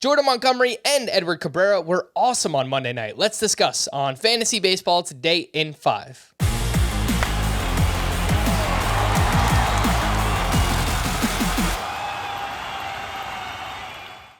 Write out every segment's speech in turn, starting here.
Jordan Montgomery and Edward Cabrera were awesome on Monday night. Let's discuss on Fantasy Baseball today in 5.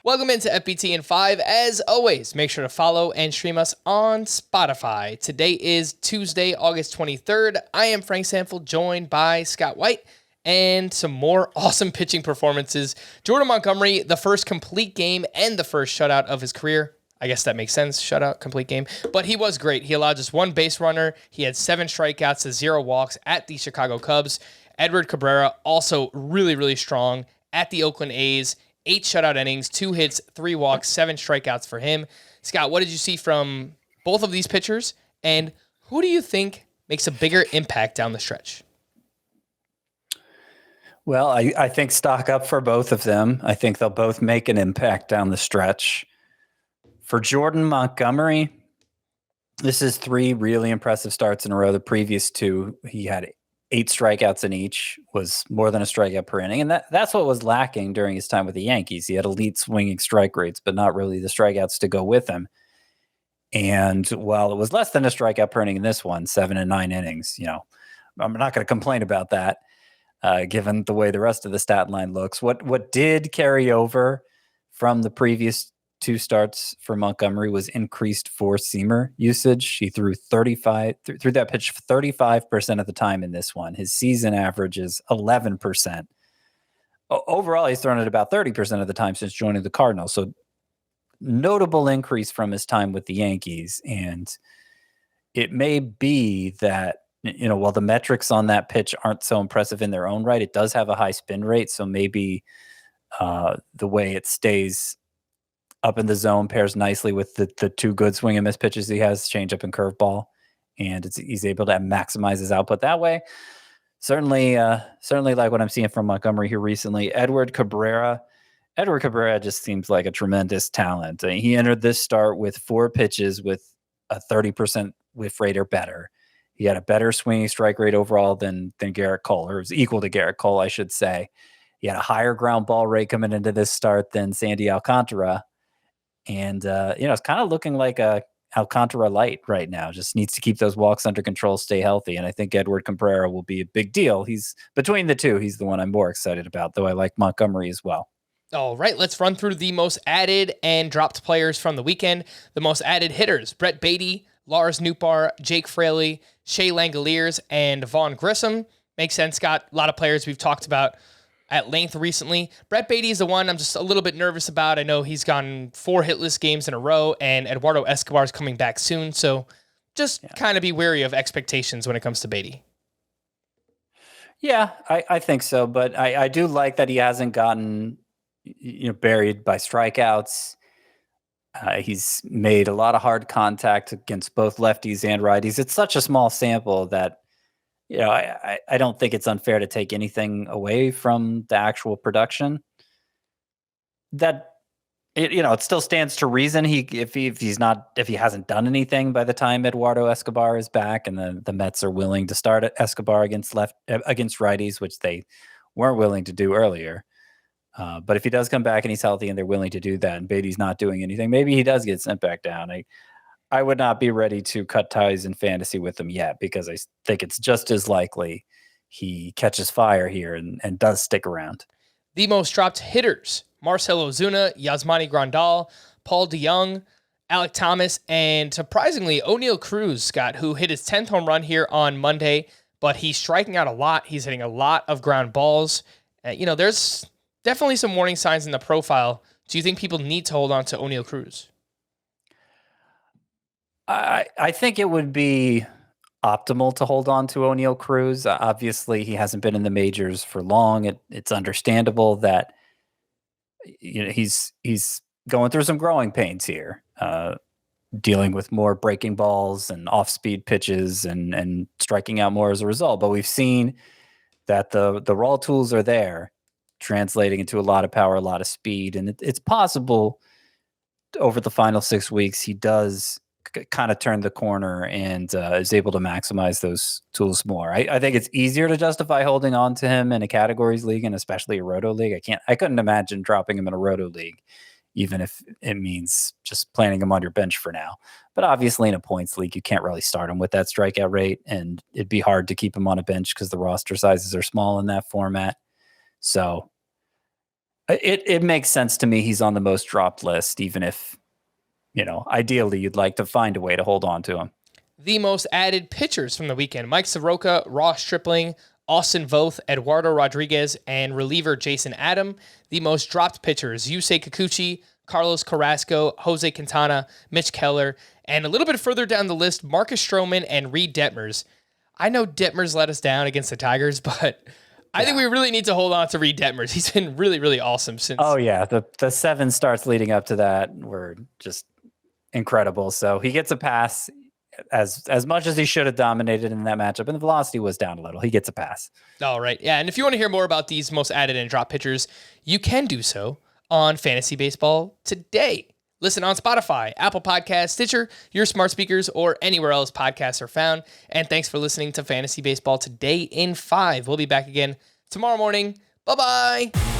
Welcome into FBT in 5. As always, make sure to follow and stream us on Spotify. Today is Tuesday, August 23rd. I am Frank Sanford, joined by Scott White, and some more awesome pitching performances. Jordan Montgomery, the first complete game and the first shutout of his career. I guess that makes sense, shutout, complete game. But he was great. He allowed just one base runner. He had 7 strikeouts to 0 walks at the Chicago Cubs. Edward Cabrera, also really, really strong at the Oakland A's. 8 shutout innings, 2 hits, 3 walks, 7 strikeouts for him. Scott, what did you see from both of these pitchers? And who do you think makes a bigger impact down the stretch? Well, I think stock up for both of them. I think they'll both make an impact down the stretch. For Jordan Montgomery, this is 3 really impressive starts in a row. The previous 2, he had 8 strikeouts in each, was more than a strikeout per inning. And that's what was lacking during his time with the Yankees. He had elite swinging strike rates, but not really the strikeouts to go with him. And while it was less than a strikeout per inning in this one, 7 and 9 innings, I'm not going to complain about that. Given the way the rest of the stat line looks. What did carry over from the previous 2 starts for Montgomery was increased 4-seamer usage. He threw that pitch 35% of the time in this one. His season average is 11%. Overall, he's thrown it about 30% of the time since joining the Cardinals. So notable increase from his time with the Yankees. And it may be that, while the metrics on that pitch aren't so impressive in their own right, it does have a high spin rate. So maybe the way it stays up in the zone pairs nicely with the 2 good swing and miss pitches he has, changeup and curveball, and he's able to maximize his output that way. Certainly like what I'm seeing from Montgomery here recently. Edward Cabrera just seems like a tremendous talent. He entered this start with 4 pitches with a 30% whiff rate or better. He had a better swinging strike rate overall than Garrett Cole, or it was equal to Garrett Cole, I should say. He had a higher ground ball rate coming into this start than Sandy Alcantara. And, it's kind of looking like a Alcantara light right now. Just needs to keep those walks under control, stay healthy. And I think Edward Cabrera will be a big deal. He's between the 2. He's the one I'm more excited about, though I like Montgomery as well. All right, let's run through the most added and dropped players from the weekend. The most added hitters: Brett Baty, Lars Nootbaar, Jake Fraley, Shea Langoliers, and Vaughn Grissom. Makes sense, Scott. A lot of players we've talked about at length recently. Brett Baty is the one I'm just a little bit nervous about. I know he's gone 4 hitless games in a row, and Eduardo Escobar is coming back soon. So just kind of be wary of expectations when it comes to Baty. Yeah, I think so. But I do like that he hasn't gotten buried by strikeouts. He's made a lot of hard contact against both lefties and righties. It's such a small sample that, I don't think it's unfair to take anything away from the actual production. That, it still stands to reason if he hasn't done anything by the time Eduardo Escobar is back, and the Mets are willing to start Escobar against righties, which they weren't willing to do earlier. But if he does come back and he's healthy and they're willing to do that, and Baty's not doing anything, maybe he does get sent back down. I would not be ready to cut ties in fantasy with him yet, because I think it's just as likely he catches fire here and does stick around. The most dropped hitters: Marcell Ozuna, Yasmani Grandal, Paul DeJong, Alek Thomas, and surprisingly, Oneil Cruz, Scott, who hit his 10th home run here on Monday, but he's striking out a lot. He's hitting a lot of ground balls. There's definitely some warning signs in the profile. Do you think people need to hold on to Oneil Cruz? I think it would be optimal to hold on to Oneil Cruz. Obviously, he hasn't been in the majors for long. It's understandable that he's going through some growing pains here, dealing with more breaking balls and off-speed pitches and striking out more as a result. But we've seen that the raw tools are there, translating into a lot of power, a lot of speed. And it's possible over the final 6 weeks, he does kind of turn the corner and is able to maximize those tools more. I think it's easier to justify holding on to him in a categories league, and especially a roto league. I couldn't imagine dropping him in a roto league, even if it means just planting him on your bench for now. But obviously in a points league, you can't really start him with that strikeout rate, and it'd be hard to keep him on a bench because the roster sizes are small in that format. So it makes sense to me he's on the most dropped list, even if, ideally you'd like to find a way to hold on to him. The most added pitchers from the weekend: Mike Soroka, Ross Stripling, Austin Voth, Eduardo Rodriguez, and reliever Jason Adam. The most dropped pitchers: Yusei Kikuchi, Carlos Carrasco, Jose Quintana, Mitch Keller, and a little bit further down the list, Marcus Stroman and Reed Detmers. I know Detmers let us down against the Tigers, but I think we really need to hold on to Reed Detmers. He's been really, really awesome since. Oh, yeah. The 7 starts leading up to that were just incredible. So he gets a pass as much as he should have dominated in that matchup, and the velocity was down a little. He gets a pass. All right. Yeah. And if you want to hear more about these most added and drop pitchers, you can do so on Fantasy Baseball Today. Listen on Spotify, Apple Podcasts, Stitcher, your smart speakers, or anywhere else podcasts are found. And thanks for listening to Fantasy Baseball Today in 5. We'll be back again tomorrow morning. Bye-bye.